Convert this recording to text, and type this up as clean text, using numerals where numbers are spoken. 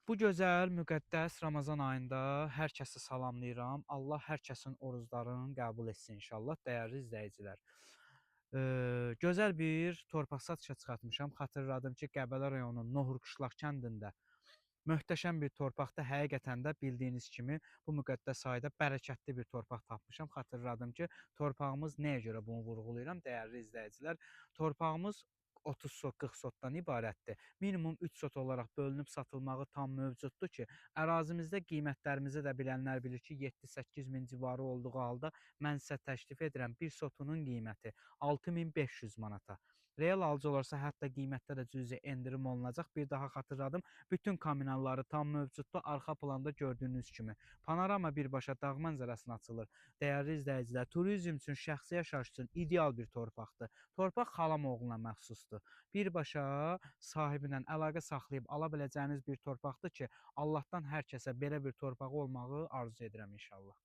Bu gözəl, müqəddəs Ramazan ayında hər kəsi salamlayıram. Allah hər kəsin oruclarını qəbul etsin inşallah, dəyərli izləyicilər. Gözəl bir torpaq satışa çıxartmışam. Xatırladım ki, Qəbələ rayonunun Nohur Qışlaq kəndində möhtəşəm bir torpaqda həqiqətən də bildiyiniz kimi bu müqəddəs ayda bərəkətli bir torpaq tapmışam. Xatırladım ki, torpağımız nəyə görə bunu vurğulayıram, dəyərli izləyicilər? Torpağımız 30 sot, 40 sotdan ibarətdir. Minimum 3 sot olaraq bölünüb satılmağı tam mövcuddur ki, ərazimizdə qiymətlərimizi də bilənlər bilir ki, 7-8 min civarı olduğu halda mən sizə təklif edirəm, bir sotunun qiyməti 6500 manata. Real alıcı olarsa hətta qiymətdə də cüzi endirim olunacaq. Bir daha xatırladım, bütün kommunalları tam mövcuddur. Arxa planda gördüyünüz kimi panorama birbaşa dağ mənzərəsinə açılır. Dəyərli izləyicilər, turizm üçün, şəxsi yaşayış üçün ideal bir torpaqdır. Torpaq xalam oğluna məxsusdur. Birbaşa sahibi ilə əlaqə saxlayıb ala biləcəyiniz bir torpaqdır ki, Allahdan hər kəsə belə bir torpağı olmağı arzu edirəm inşallah.